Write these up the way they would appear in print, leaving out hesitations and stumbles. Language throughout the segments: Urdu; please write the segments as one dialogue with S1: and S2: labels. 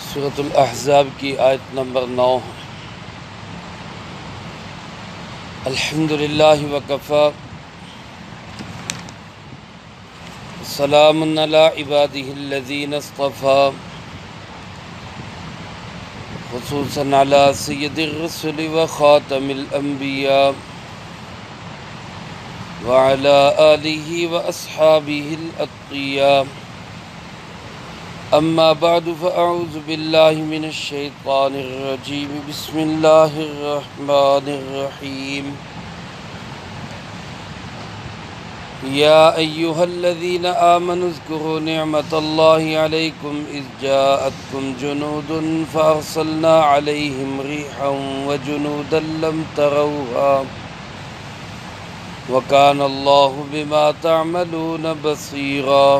S1: سورۃ الاحزاب کی آیت نمبر 9 ہے۔ الحمدللہ وکفی سلام علی عبادہ الذین اصطفی خصوصا علی سید الرسل وخاتم الانبیاء وعلی آلہ واصحابہ الاتقیاء اما بعد فاعوذ باللہ من الشیطان الرجیم بسم اللہ الرحمن الرحیم یا ایہا الذین آمنوا اذکروا نعمت اللہ علیکم اذ جاءتکم جنود فارسلنا علیہم ریحا وجنودا لم تروها وکان اللہ بما تعملون بصیرا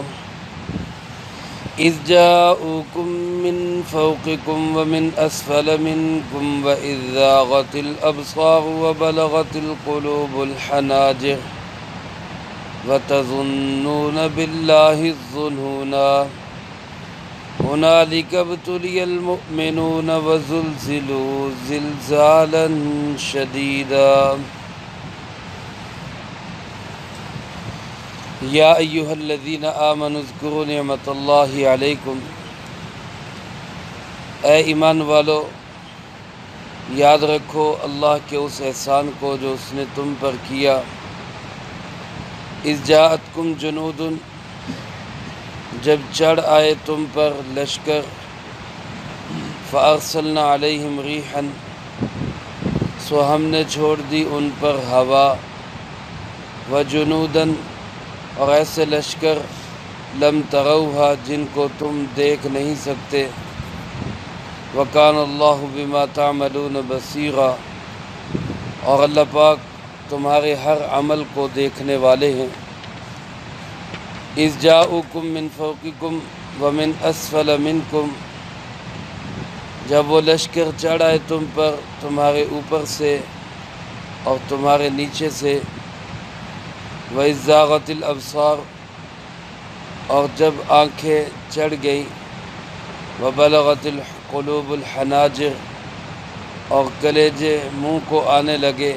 S1: اذ جاءوکم من فوقکم ومن اسفل منکم واذ زاغت الابصار وبلغت القلوب الحناجر وتظنون باللہ الظنونا هنالک ابتلی المؤمنون وزلزلوا زلزالا شدیدا یا ایہا الذین آمنوا اذکروا نعمت اللہ علیکم، اے ایمان والو یاد رکھو اللہ کے اس احسان کو جو اس نے تم پر کیا۔ اذ جاءتکم جنود، جب چڑھ آئے تم پر لشکر، فارسلنا علیہم ریحا، سو ہم نے چھوڑ دی ان پر ہوا، وجنوداً، اور ایسے لشکر، لم تروها، جن کو تم دیکھ نہیں سکتے، وکان اللہ بما تعملون بصیرا، اور اللہ پاک تمہارے ہر عمل کو دیکھنے والے ہیں۔ اذ جاءوکم من فوقکم ومن اسفل منکم، جب وہ لشکر چڑھ آئے تم پر تمہارے اوپر سے اور تمہارے نیچے سے، وَإِذْ زَاغَتِ الْأَبْصَارُ، اور جب آنکھیں چڑھ گئیں، وَبَلَغَتِ الْقُلُوبُ الْحَنَاجِرَ، اور کلیجے منہ کو آنے لگے،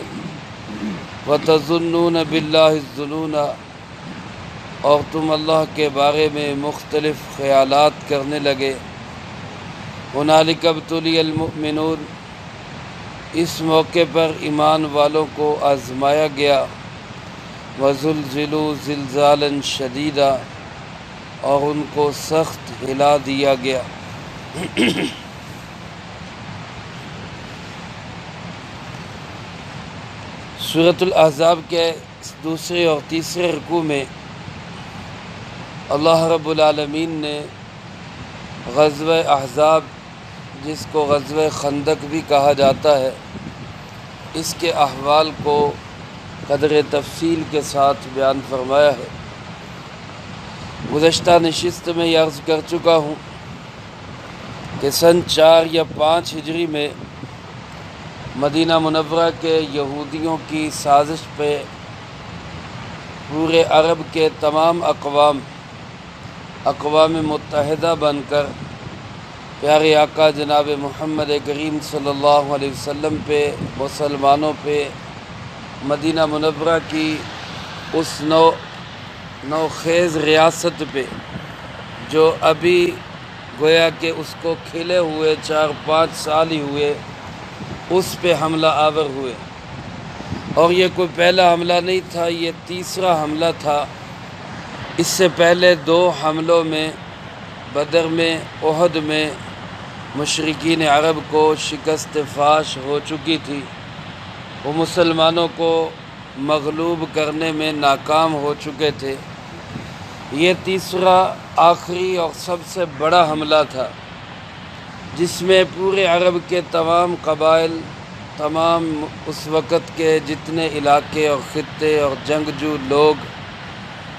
S1: وَتَظُنُّونَ بِاللَّهِ الظُّنُونَ، اور تم اللہ کے بارے میں مختلف خیالات کرنے لگے۔ هُنَالِكَ ابْتُلِيَ الْمُؤْمِنُونَ، اس موقع پر ایمان والوں کو آزمایا گیا، وَزُلْزِلُوا زِلْزَالًا شَدِيدًا، اور ان کو سخت ہلا دیا گیا۔ سورۃ الاحزاب کے دوسرے اور تیسرے رکوع میں اللہ رب العالمین نے غزوہ احزاب، جس کو غزوہ خندق بھی کہا جاتا ہے، اس کے احوال کو قدر تفصیل کے ساتھ بیان فرمایا ہے۔ گزشتہ نشست میں یہ عرض کر چکا ہوں کہ سن 4 یا 5 ہجری میں مدینہ منورہ کے یہودیوں کی سازش پہ پورے عرب کے تمام اقوام متحدہ بن کر پیارے آقا جناب محمد کریم صلی اللہ علیہ وسلم پہ، مسلمانوں پہ، مدینہ منورہ کی اس نوخیز ریاست پہ، جو ابھی گویا کہ اس کو کھلے ہوئے 4-5 سال ہی ہوئے، اس پہ حملہ آور ہوئے۔ اور یہ کوئی پہلا حملہ نہیں تھا، یہ تیسرا حملہ تھا۔ اس سے پہلے 2 حملوں میں، بدر میں، احد میں، مشرکین عرب کو شکست فاش ہو چکی تھی، وہ مسلمانوں کو مغلوب کرنے میں ناکام ہو چکے تھے۔ یہ تیسرا آخری اور سب سے بڑا حملہ تھا، جس میں پورے عرب کے تمام قبائل، تمام اس وقت کے جتنے علاقے اور خطے اور جنگجو لوگ،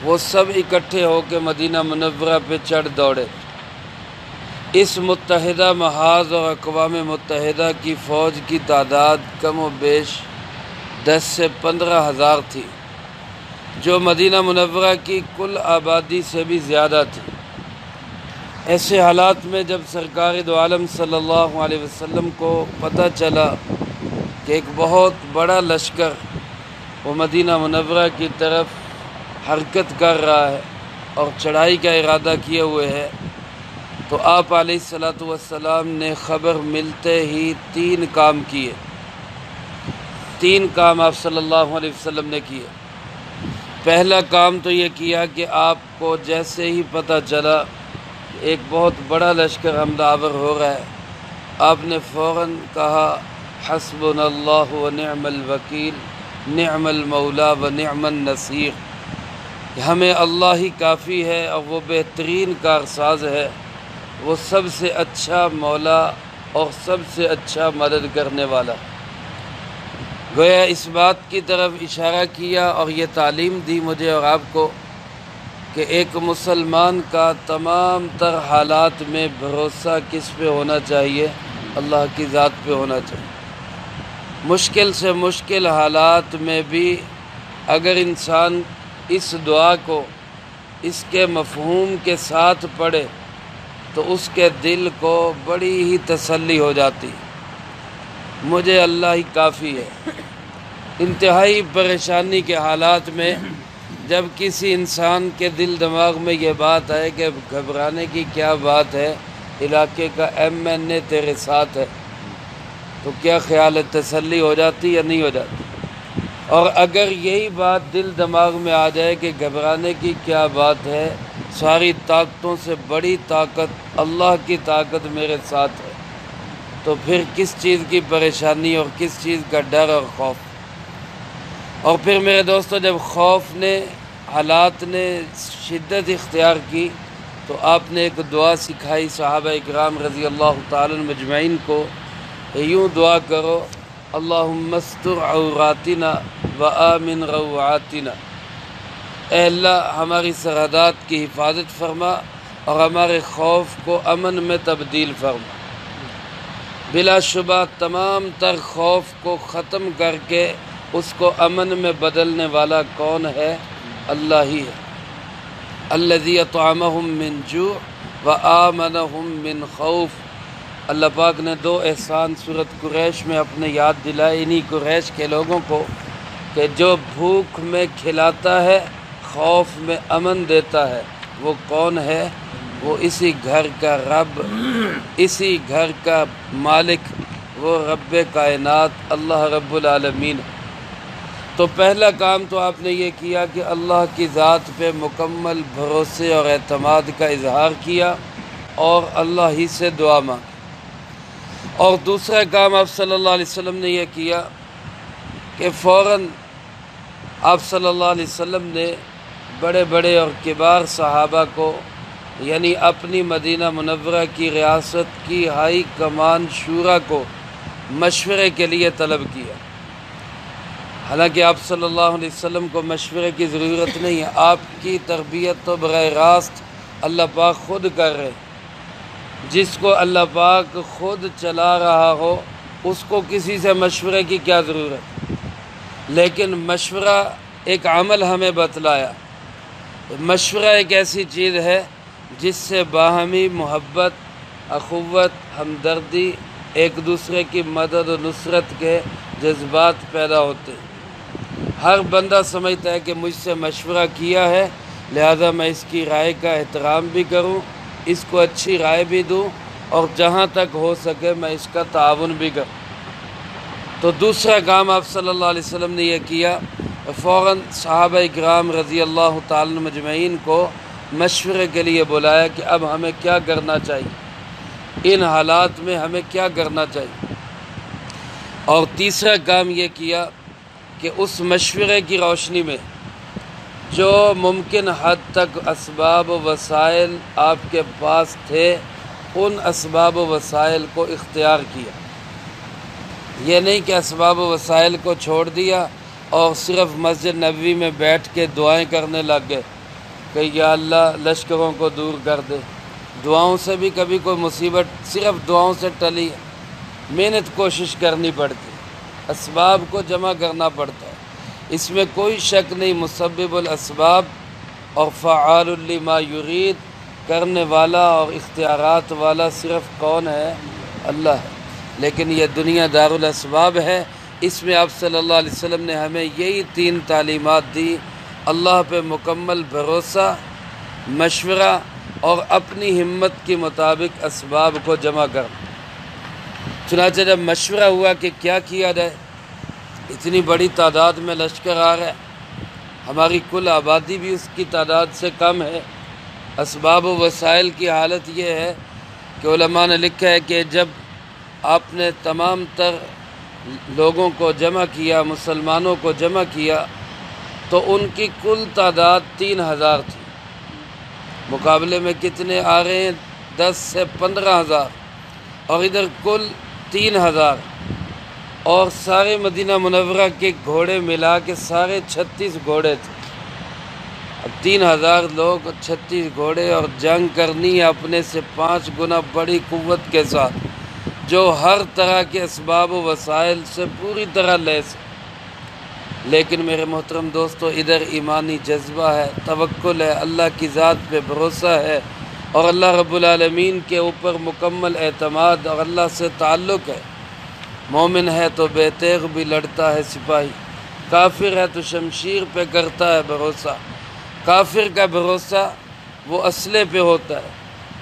S1: وہ سب اکٹھے ہو کے مدینہ منورہ پہ چڑھ دوڑے۔ اس متحدہ محاذ اور اقوام متحدہ کی فوج کی تعداد کم و بیش 10 سے 15 ہزار تھی، جو مدینہ منورہ کی کل آبادی سے بھی زیادہ تھی۔ ایسے حالات میں جب سرکار دو عالم صلی اللہ علیہ وسلم کو پتہ چلا کہ ایک بہت بڑا لشکر وہ مدینہ منورہ کی طرف حرکت کر رہا ہے اور چڑھائی کا ارادہ کیے ہوئے ہے، تو آپ علیہ الصلاۃ والسلام نے خبر ملتے ہی 3 کام کیے۔ 3 کام آپ صلی اللہ علیہ وسلم نے کیے۔ پہلا کام تو یہ کیا کہ آپ کو جیسے ہی پتہ چلا کہ ایک بہت بڑا لشکر حملہ آور ہو رہا ہے، آپ نے فوراً کہا حسبنا اللہ و نعم الوکیل نعم المولا و نعم النصیر، کہ ہمیں اللہ ہی کافی ہے اور وہ بہترین کارساز ہے، وہ سب سے اچھا مولا اور سب سے اچھا مدد کرنے والا۔ گویا اس بات کی طرف اشارہ کیا اور یہ تعلیم دی مجھے اور آپ کو کہ ایک مسلمان کا تمام تر حالات میں بھروسہ کس پہ ہونا چاہیے؟ اللہ کی ذات پہ ہونا چاہیے۔ مشکل سے مشکل حالات میں بھی اگر انسان اس دعا کو اس کے مفہوم کے ساتھ پڑھے تو اس کے دل کو بڑی ہی تسلی ہو جاتی، مجھے اللہ ہی کافی ہے۔ انتہائی پریشانی کے حالات میں جب کسی انسان کے دل دماغ میں یہ بات آئے کہ گھبرانے کی کیا بات ہے، علاقے کا MNA تیرے ساتھ ہے، تو کیا خیال ہے، تسلی ہو جاتی یا نہیں ہو جاتی؟ اور اگر یہی بات دل دماغ میں آ جائے کہ گھبرانے کی کیا بات ہے، ساری طاقتوں سے بڑی طاقت اللہ کی طاقت میرے ساتھ ہے، تو پھر کس چیز کی پریشانی اور کس چیز کا ڈر اور خوف؟ اور پھر میرے دوستو، جب خوف نے، حالات نے شدت اختیار کی تو آپ نے ایک دعا سکھائی صحابہ اکرام رضی اللہ تعالی عنہم مجمعین کو، یوں دعا کرو اللہم استر عوراتنا وآمن روعاتنا، اے اللہ ہماری سرحدات کی حفاظت فرما اور ہمارے خوف کو امن میں تبدیل فرما۔ بلا شبہ تمام تر خوف کو ختم کر کے اس کو امن میں بدلنے والا کون ہے؟ اللہ ہی ہے۔ الذی اطعمہم من جوع وآمنہم من خوف۔ اللہ پاک نے 2 احسان سورۃ قریش میں اپنے یاد دلائے انہی قریش کے لوگوں کو کہ جو بھوک میں کھلاتا ہے، خوف میں امن دیتا ہے، وہ کون ہے؟ وہ اسی گھر کا رب، اسی گھر کا مالک، وہ رب کائنات اللہ رب العالمین۔ تو پہلا کام تو آپ نے یہ کیا کہ اللہ کی ذات پہ مکمل بھروسے اور اعتماد کا اظہار کیا اور اللہ ہی سے دعا مانگی۔ اور دوسرا کام آپ صلی اللہ علیہ وسلم نے یہ کیا کہ فوراً آپ صلی اللہ علیہ وسلم نے بڑے بڑے اور کبار صحابہ کو، یعنی اپنی مدینہ منورہ کی ریاست کی ہائی کمان شورا کو مشورے کے لیے طلب کیا۔ حالانکہ آپ صلی اللہ علیہ وسلم کو مشورے کی ضرورت نہیں ہے، آپ کی تربیت تو براہ راست اللہ پاک خود کر رہے۔ جس کو اللہ پاک خود چلا رہا ہو اس کو کسی سے مشورے کی کیا ضرورت؟ لیکن مشورہ ایک عمل ہمیں بتلایا۔ مشورہ ایک ایسی چیز ہے جس سے باہمی محبت، اخوت، ہمدردی، ایک دوسرے کی مدد و نصرت کے جذبات پیدا ہوتے ہیں۔ ہر بندہ سمجھتا ہے کہ مجھ سے مشورہ کیا ہے، لہذا میں اس کی رائے کا احترام بھی کروں، اس کو اچھی رائے بھی دوں، اور جہاں تک ہو سکے میں اس کا تعاون بھی کروں۔ تو دوسرا کام آپ صلی اللہ علیہ وسلم نے یہ کیا، فوراً صحابہ اکرام رضی اللہ تعالی مجمعین کو مشورے کے لیے بلایا کہ اب ہمیں کیا کرنا چاہیے، ان حالات میں ہمیں کیا کرنا چاہیے۔ اور تیسرا کام یہ کیا کہ اس مشورے کی روشنی میں جو ممکن حد تک اسباب و وسائل آپ کے پاس تھے، ان اسباب و وسائل کو اختیار کیا۔ یہ نہیں کہ اسباب و وسائل کو چھوڑ دیا اور صرف مسجد نبوی میں بیٹھ کے دعائیں کرنے لگ گئے کہ یا اللہ لشکروں کو دور کر دے۔ دعاؤں سے بھی کبھی کوئی مصیبت صرف دعاؤں سے ٹلی ہے، محنت کوشش کرنی پڑتی، اسباب کو جمع کرنا پڑتا ہے، اس میں کوئی شک نہیں۔ مسبب الاسباب اور فعال لما یرید، کرنے والا اور اختیارات والا صرف کون ہے؟ اللہ ہے۔ لیکن یہ دنیا دارالاسباب ہے، اس میں آپ صلی اللہ علیہ وسلم نے ہمیں یہی 3 تعلیمات دی: اللہ پہ مکمل بھروسہ، مشورہ اور اپنی ہمت کے مطابق اسباب کو جمع کرنا۔ چنانچہ جب مشورہ ہوا کہ کیا کیا جائے، اتنی بڑی تعداد میں لشکر آ رہا ہے، ہماری کل آبادی بھی اس کی تعداد سے کم ہے، اسباب و وسائل کی حالت یہ ہے کہ علماء نے لکھا ہے کہ جب آپ نے تمام تر لوگوں کو جمع کیا، مسلمانوں کو جمع کیا، تو ان کی کل تعداد 3000 تھی۔ مقابلے میں کتنے آ رہے ہیں؟ 10 سے 15,000، اور ادھر کل 3000، اور سارے مدینہ منورہ کے گھوڑے ملا کے سارے 36 گھوڑے تھے۔ اب 3000 لوگ، 36 گھوڑے، اور جنگ کرنی ہے اپنے سے 5 گنا بڑی قوت کے ساتھ، جو ہر طرح کے اسباب و وسائل سے پوری طرح لیس ہے۔ لیکن میرے محترم دوستو، ادھر ایمانی جذبہ ہے، توکل ہے، اللہ کی ذات پہ بھروسہ ہے، اور اللہ رب العالمین کے اوپر مکمل اعتماد اور اللہ سے تعلق ہے۔ مومن ہے تو بے تیغ بھی لڑتا ہے سپاہی، کافر ہے تو شمشیر پہ کرتا ہے بھروسہ۔ کافر کا بھروسہ وہ اسلحے پہ ہوتا ہے،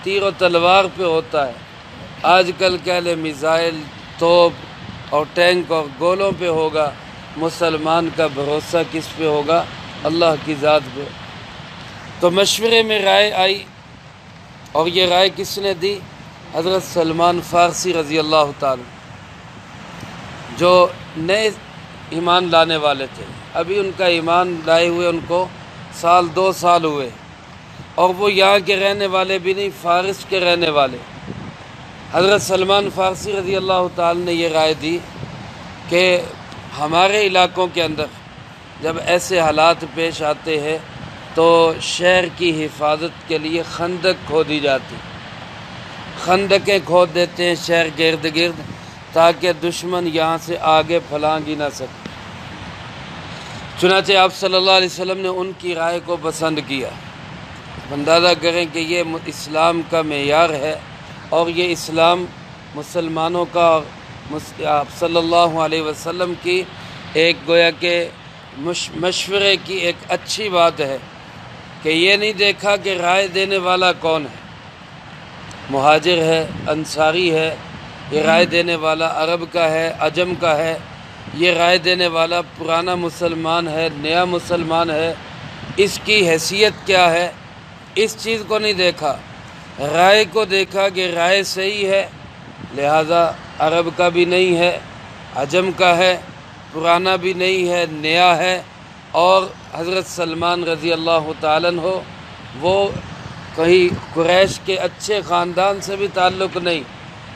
S1: تیر و تلوار پہ ہوتا ہے۔ آج کل کہہ لے میزائل، توپ اور ٹینک اور گولوں پہ ہوگا، مسلمان کا بھروسہ کس پہ ہوگا؟ اللہ کی ذات پہ۔ تو مشورے میں رائے آئی، اور یہ رائے کس نے دی؟ حضرت سلمان فارسی رضی اللہ تعالیٰ، جو نئے ایمان لانے والے تھے، ابھی ان کا ایمان لائے ہوئے ان کو 2 سال ہوئے، اور وہ یہاں کے رہنے والے بھی نہیں، فارس کے رہنے والے۔ حضرت سلمان فارسی رضی اللہ تعالیٰ نے یہ رائے دی کہ ہمارے علاقوں کے اندر جب ایسے حالات پیش آتے ہیں تو شہر کی حفاظت کے لیے خندق کھودی جاتی، خندقیں کھود دیتے ہیں شہر گرد گرد، تاکہ دشمن یہاں سے آگے پھلانگ ہی نہ سکے۔ چنانچہ آپ صلی اللہ علیہ وسلم نے ان کی رائے کو پسند کیا۔ اندازہ کریں کہ یہ اسلام کا معیار ہے، اور یہ اسلام مسلمانوں کا، آپ صلی اللہ علیہ وسلم کی ایک گویا کہ مشورے کی ایک اچھی بات ہے کہ یہ نہیں دیکھا کہ رائے دینے والا کون ہے، مہاجر ہے، انصاری ہے، یہ رائے دینے والا عرب کا ہے، عجم کا ہے، یہ رائے دینے والا پرانا مسلمان ہے، نیا مسلمان ہے، اس کی حیثیت کیا ہے، اس چیز کو نہیں دیکھا۔ رائے کو دیکھا کہ رائے صحیح ہے، لہذا عرب کا بھی نہیں ہے، عجم کا ہے، پرانا بھی نہیں ہے، نیا ہے، اور حضرت سلمان رضی اللہ تعالیٰ عنہ وہ کہیں قریش کے اچھے خاندان سے بھی تعلق نہیں،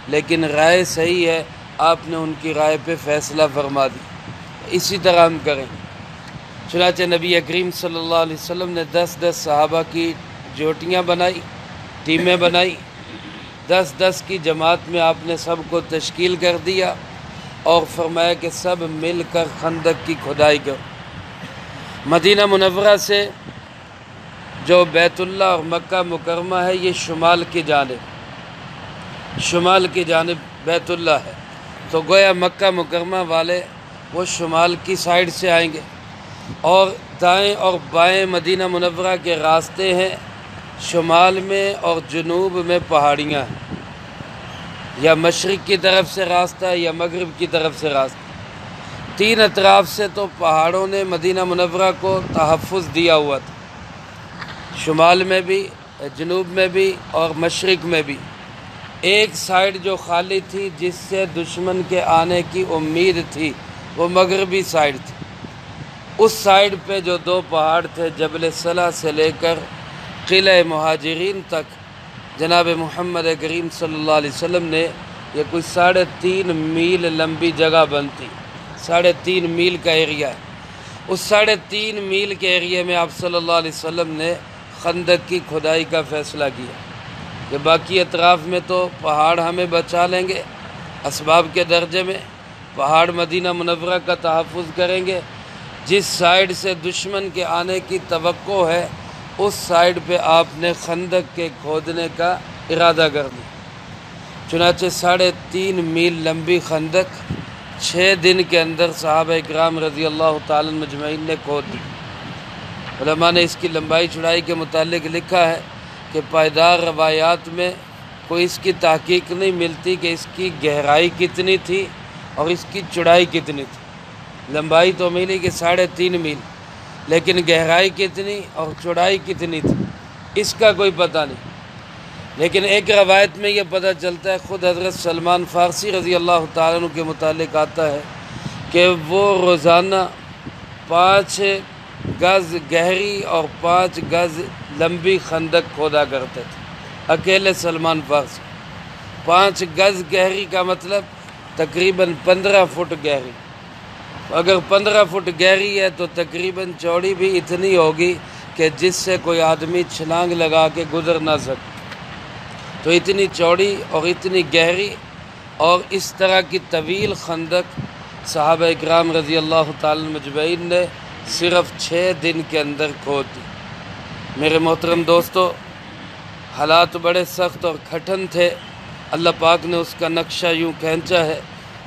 S1: لیکن رائے صحیح ہے، آپ نے ان کی رائے پہ فیصلہ فرما دی۔ اسی طرح ہم کریں۔ چنانچہ نبی کریم صلی اللہ علیہ وسلم نے 10 صحابہ کی جوٹیاں بنائی، ٹیمیں بنائی، 10 کی جماعت میں آپ نے سب کو تشکیل کر دیا، اور فرمایا کہ سب مل کر خندق کی کھدائی کرو۔ مدینہ منورہ سے جو بیت اللہ اور مکہ مکرمہ ہے، یہ شمال کی جانب بیت اللہ ہے، تو گویا مکہ مکرمہ والے وہ شمال کی سائڈ سے آئیں گے، اور دائیں اور بائیں مدینہ منورہ کے راستے ہیں، شمال میں اور جنوب میں پہاڑیاں ہیں، یا مشرق کی طرف سے راستہ ہے یا مغرب کی طرف سے راستہ۔ 3 اطراف سے تو پہاڑوں نے مدینہ منورہ کو تحفظ دیا ہوا تھا، شمال میں بھی، جنوب میں بھی اور مشرق میں بھی۔ ایک سائڈ جو خالی تھی جس سے دشمن کے آنے کی امید تھی، وہ مغربی سائڈ تھی۔ اس سائڈ پہ جو 2 پہاڑ تھے، جبل صلہ سے لے کر قلعہ مہاجرین تک، جناب محمد کریم صلی اللہ علیہ وسلم نے یہ کوئی 3.5 میل لمبی جگہ بنتی، 3.5 میل کا ایریا ہے۔ اس 3.5 میل کے ایریے میں آپ صلی اللہ علیہ وسلم نے خندق کی کھدائی کا فیصلہ کیا کہ باقی اطراف میں تو پہاڑ ہمیں بچا لیں گے، اسباب کے درجے میں پہاڑ مدینہ منورہ کا تحفظ کریں گے، جس سائڈ سے دشمن کے آنے کی توقع ہے اس سائڈ پہ آپ نے خندق کے کھودنے کا ارادہ کر دیا۔ چنانچہ 3.5 میل لمبی خندق 6 دن کے اندر صحابہ اکرام رضی اللہ تعالیٰ مجمعین نے کھود دی۔ علماء نے اس کی لمبائی چوڑائی کے متعلق لکھا ہے کہ پائیدار روایات میں کوئی اس کی تحقیق نہیں ملتی کہ اس کی گہرائی کتنی تھی اور اس کی چوڑائی کتنی تھی۔ لمبائی تو ملی کہ 3.5 میل، لیکن گہرائی کتنی اور چوڑائی کتنی تھی اس کا کوئی پتہ نہیں۔ لیکن ایک روایت میں یہ پتہ چلتا ہے، خود حضرت سلمان فارسی رضی اللہ تعالیٰ عنہ کے متعلق آتا ہے کہ وہ روزانہ 5 گز گہری اور 5 گز لمبی خندق کھودا کرتے تھے، اکیلے سلمان فارسی۔ 5 گز گہری کا مطلب تقریباً 15 فٹ گہری۔ اگر 15 فٹ گہری ہے تو تقریباً چوڑی بھی اتنی ہوگی کہ جس سے کوئی آدمی چھلانگ لگا کے گزر نہ سکے۔ تو اتنی چوڑی اور اتنی گہری اور اس طرح کی طویل خندق صحابہ اکرام رضی اللہ تعالیٰ مجمعین نے صرف 6 دن کے اندر کھود دی۔ میرے محترم دوستو، حالات بڑے سخت اور کھٹن تھے۔ اللہ پاک نے اس کا نقشہ یوں کھینچا ہے،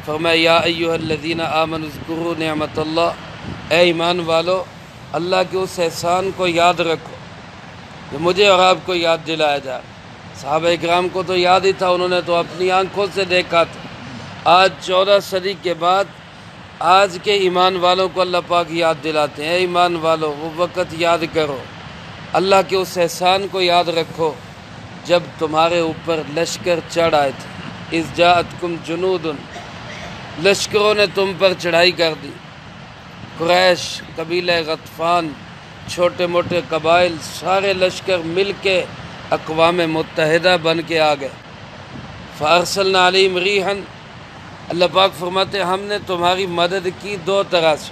S1: فرمایا یا ایھا الذین آمنوا اذکروا نعمت اللہ، اے ایمان والو اللہ کے اس احسان کو یاد رکھو جو مجھے اور آپ کو یاد دلایا جا رہا۔ صحابہ اکرام کو تو یاد ہی تھا، انہوں نے تو اپنی آنکھوں سے دیکھا تھا۔ آج 14 صدی کے بعد آج کے ایمان والوں کو اللہ پاک یاد دلاتے ہیں، اے ایمان والو وہ وقت یاد کرو، اللہ کے اس احسان کو یاد رکھو جب تمہارے اوپر لشکر چڑھ آئے تھے۔ اذ جاءتکم جنود، لشکروں نے تم پر چڑھائی کر دی۔ قریش، قبیلہ غطفان، چھوٹے موٹے قبائل، سارے لشکر مل کے اقوام متحدہ بن کے آ گئے۔ فارسلنا علیہم ریحا، اللہ پاک فرماتے ہیں ہم نے تمہاری مدد کی 2 طرح سے۔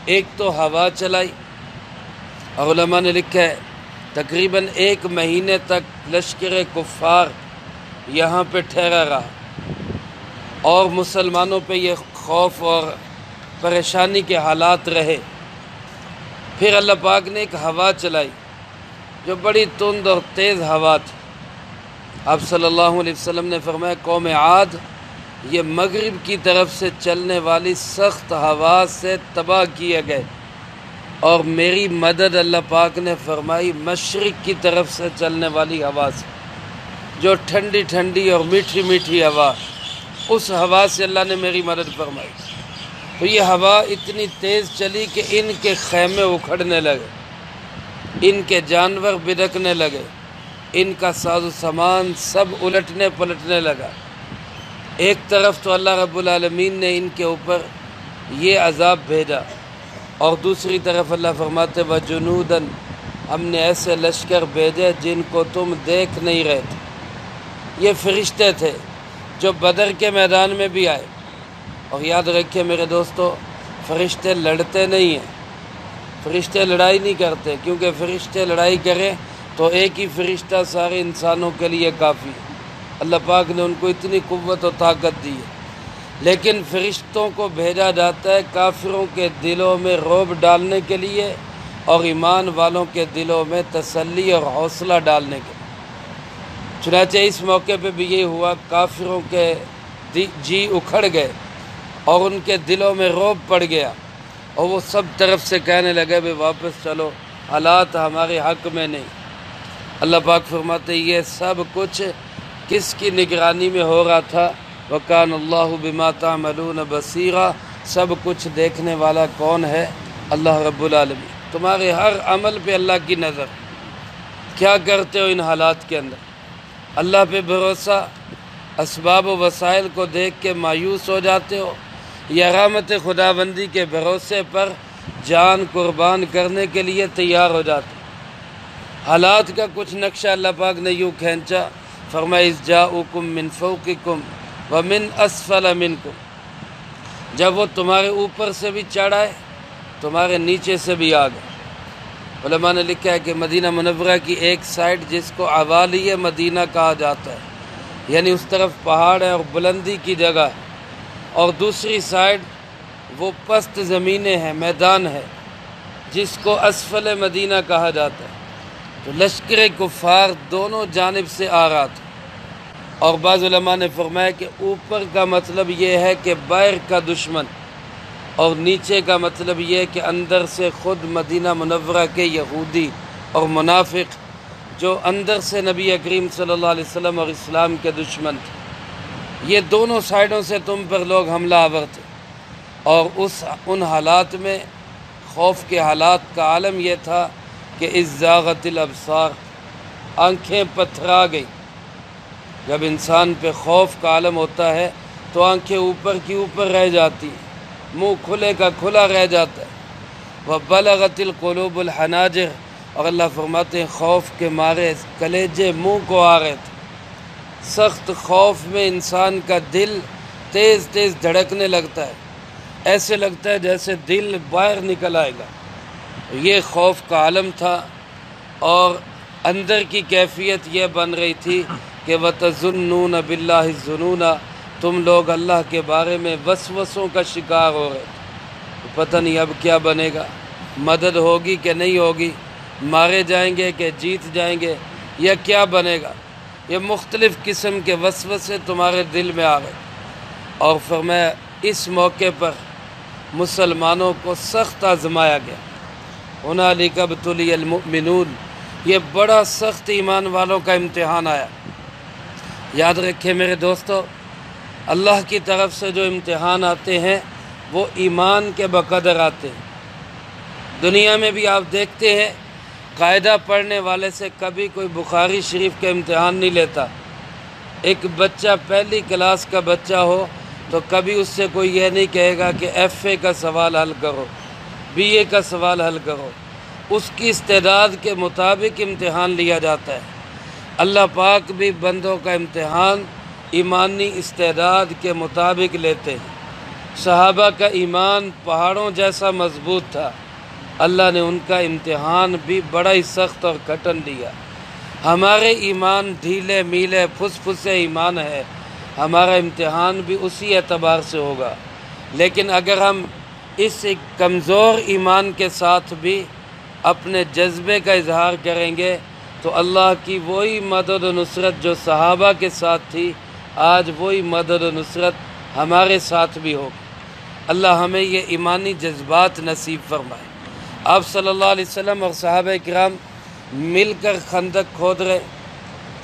S1: ایک تو ہوا چلائی، اور علماء نے لکھا ہے تقریباً 1 مہینے تک لشکر کفار یہاں پہ ٹھہرا رہا، اور مسلمانوں پہ یہ خوف اور پریشانی کے حالات رہے۔ پھر اللہ پاک نے ایک ہوا چلائی جو بڑی تند اور تیز ہوا تھی۔ آپ صلی اللہ علیہ وسلم نے فرمایا قوم عاد یہ مغرب کی طرف سے چلنے والی سخت ہوا سے تباہ کیے گئے، اور میری مدد اللہ پاک نے فرمائی مشرق کی طرف سے چلنے والی ہوا سے، جو ٹھنڈی ٹھنڈی اور میٹھی میٹھی ہوا، اس ہوا سے اللہ نے میری مدد فرمائی۔ تو یہ ہوا اتنی تیز چلی کہ ان کے خیمے اکھڑنے لگے، ان کے جانور بدکنے لگے، ان کا ساز و سامان سب الٹنے پلٹنے لگا۔ ایک طرف تو اللہ رب العالمین نے ان کے اوپر یہ عذاب بھیجا، اور دوسری طرف اللہ فرماتے وجنوداً، ہم نے ایسے لشکر بھیجے جن کو تم دیکھ نہیں رہے تھے۔ یہ فرشتے تھے جو بدر کے میدان میں بھی آئے۔ اور یاد رکھیں میرے دوستو، فرشتے لڑتے نہیں ہیں، فرشتے لڑائی نہیں کرتے، کیونکہ فرشتے لڑائی کریں تو ایک ہی فرشتہ سارے انسانوں کے لیے کافی ہے۔ اللہ پاک نے ان کو اتنی قوت و طاقت دی ہے، لیکن فرشتوں کو بھیجا جاتا ہے کافروں کے دلوں میں رعب ڈالنے کے لیے اور ایمان والوں کے دلوں میں تسلی اور حوصلہ ڈالنے کے لیے۔ چنانچہ اس موقع پہ بھی یہ ہوا، کافروں کے جی اکھڑ گئے اور ان کے دلوں میں رعب پڑ گیا، اور وہ سب طرف سے کہنے لگے بھی واپس چلو، حالات ہمارے حق میں نہیں۔ اللہ پاک فرماتے یہ سب کچھ کس کی نگرانی میں ہو رہا تھا؟ وَكَانَ اللَّهُ بِمَا تَعْمَلُونَ بَصِيرًا، سب کچھ دیکھنے والا کون ہے؟ اللہ رب العالمین۔ تمہارے ہر عمل پہ اللہ کی نظر، کیا کرتے ہو ان حالات کے اندر؟ اللہ پہ بھروسہ، اسباب و وسائل کو دیکھ کے مایوس ہو جاتے ہو، یا رحمت خداوندی کے بھروسے پر جان قربان کرنے کے لیے تیار ہو جاتے ہو؟ حالات کا کچھ نقشہ اللہ پاک نے یوں کھینچا، فرمایا اذ جاؤکم من فوقکم ومن اسفل منکم، جب وہ تمہارے اوپر سے بھی چڑھ آئے تمہارے نیچے سے بھی آ گئے۔ علماء نے لکھا ہے کہ مدینہ منورہ کی ایک سائڈ جس کو عوالی مدینہ کہا جاتا ہے، یعنی اس طرف پہاڑ ہے اور بلندی کی جگہ ہے، اور دوسری سائڈ وہ پست زمینیں ہیں، میدان ہے، جس کو اسفل مدینہ کہا جاتا ہے۔ تو لشکر کفار دونوں جانب سے آ رہا تھا، اور بعض علماء نے فرمایا کہ اوپر کا مطلب یہ ہے کہ باہر کا دشمن، اور نیچے کا مطلب یہ کہ اندر سے خود مدینہ منورہ کے یہودی اور منافق جو اندر سے نبی کریم صلی اللہ علیہ وسلم اور اسلام کے دشمن تھے، یہ دونوں سائیڈوں سے تم پر لوگ حملہ آور تھے۔ اور ان حالات میں خوف کے حالات کا عالم یہ تھا کہ اذ زاغت الابصار، آنکھیں پتھرا گئی۔ جب انسان پہ خوف کا عالم ہوتا ہے تو آنکھیں اوپر کی اوپر رہ جاتی ہیں، منہ کھلے کا کھلا رہ جاتا ہے۔ وَبَلَغَتِ الْقُلُوبُ الْحَنَاجِرَ، اور اللہ فرماتے ہیں خوف کے مارے کلیجے منہ کو آ رہے تھے۔ سخت خوف میں انسان کا دل تیز تیز دھڑکنے لگتا ہے، ایسے لگتا ہے جیسے دل باہر نکل آئے گا۔ یہ خوف کا عالم تھا، اور اندر کی کیفیت یہ بن رہی تھی کہ وَتَظُنُّونَ بِاللَّهِ الظُّنُونَ، تم لوگ اللہ کے بارے میں وسوسوں کا شکار ہو رہے تھے۔ پتہ نہیں اب کیا بنے گا، مدد ہوگی کہ نہیں ہوگی، مارے جائیں گے کہ جیت جائیں گے، یا کیا بنے گا۔ یہ مختلف قسم کے وسوسے تمہارے دل میں آ گئے، اور فرمایا اس موقع پر مسلمانوں کو سخت آزمایا گیا۔ ہنالک ابتلی المؤمنون، یہ بڑا سخت ایمان والوں کا امتحان آیا۔ یاد رکھیں میرے دوستو، اللہ کی طرف سے جو امتحان آتے ہیں وہ ایمان کے بقدر آتے ہیں۔ دنیا میں بھی آپ دیکھتے ہیں قاعدہ پڑھنے والے سے کبھی کوئی بخاری شریف کا امتحان نہیں لیتا۔ ایک بچہ پہلی کلاس کا بچہ ہو تو کبھی اس سے کوئی یہ نہیں کہے گا کہ ایف اے کا سوال حل کرو، بی اے کا سوال حل کرو۔ اس کی استعداد کے مطابق امتحان لیا جاتا ہے۔ اللہ پاک بھی بندوں کا امتحان ایمانی استعداد کے مطابق لیتے ہیں۔ صحابہ کا ایمان پہاڑوں جیسا مضبوط تھا، اللہ نے ان کا امتحان بھی بڑا ہی سخت اور کٹن لیا۔ ہمارے ایمان ڈھیلے میلے پھس پھسے ایمان ہے، ہمارا امتحان بھی اسی اعتبار سے ہوگا۔ لیکن اگر ہم اس کمزور ایمان کے ساتھ بھی اپنے جذبے کا اظہار کریں گے تو اللہ کی وہی مدد و نصرت جو صحابہ کے ساتھ تھی، آج وہی مدد و نصرت ہمارے ساتھ بھی ہوگی۔ اللہ ہمیں یہ ایمانی جذبات نصیب فرمائے۔ آپ صلی اللہ علیہ وسلم اور صحابہ کرام مل کر خندق کھود رہے،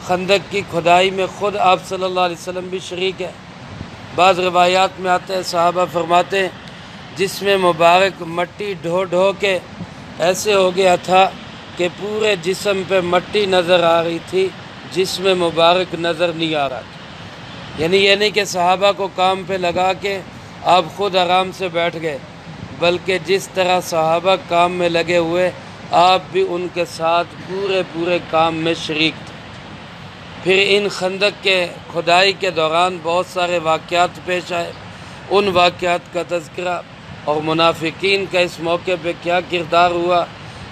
S1: خندق کی کھدائی میں خود آپ صلی اللہ علیہ وسلم بھی شریک ہے۔ بعض روایات میں آتے ہیں، صحابہ فرماتے ہیں جس میں مبارک مٹی ڈھو ڈھو کے ایسے ہو گیا تھا کہ پورے جسم پہ مٹی نظر آ رہی تھی، جس میں مبارک نظر نہیں آ رہا تھا۔ یعنی یہ نہیں کہ صحابہ کو کام پہ لگا کے آپ خود آرام سے بیٹھ گئے، بلکہ جس طرح صحابہ کام میں لگے ہوئے آپ بھی ان کے ساتھ پورے کام میں شریک تھے۔ پھر ان خندق کے کھدائی کے دوران بہت سارے واقعات پیش آئے، ان واقعات کا تذکرہ اور منافقین کا اس موقع پہ کیا کردار ہوا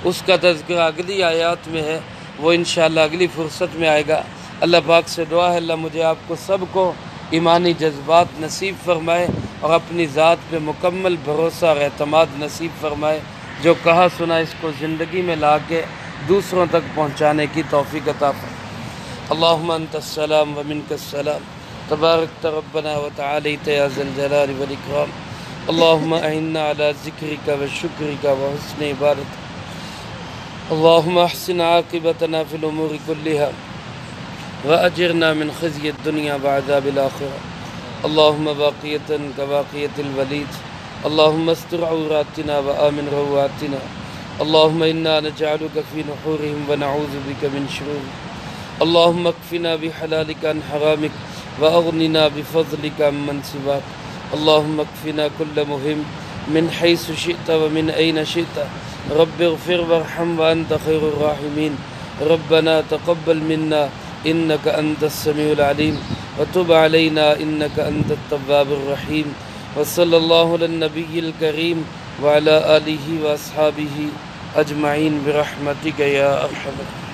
S1: اس کا تذکرہ اگلی آیات میں ہے، وہ انشاءاللہ اگلی فرصت میں آئے گا۔ اللہ پاک سے دعا ہے اللہ مجھے آپ کو سب کو ایمانی جذبات نصیب فرمائے اور اپنی ذات پہ مکمل بھروسہ اور اعتماد نصیب فرمائے، جو کہا سنا اس کو زندگی میں لا کے دوسروں تک پہنچانے کی توفیق عطا فرمائے۔ اللہم انت السلام ومنک السلام، تبارکت ربنا وتعالیت یا ذا الجلال والاکرام۔ اللہم اعنا علی ذکرک وشکرک وحسن عبادتک۔ اللہم احسن عاقبتنا فی الامور کلہا وأجرنا من خزي الدنيا وعذاب الآخرة۔ اللهم باقية كباقية الوليد، اللهم استر عوراتنا وآمن رواتنا، اللهم إنا نجعلك في نحورهم ونعوذ بك من شرورهم، اللهم اكفنا بحلالك عن حرامك وأغننا بفضلك عمن سواك، اللهم اكفنا كل مهم من حيث شئت ومن أين شئت، رب اغفر وارحم وأنت خير الراحمين، ربنا تقبل منا إنك أنت السميع العليم وتب علينا إنك أنت التواب الرحيم، وصلى الله على النبي الكريم وعلى آله وأصحابه أجمعين برحمتك يا أرحم الراحمين۔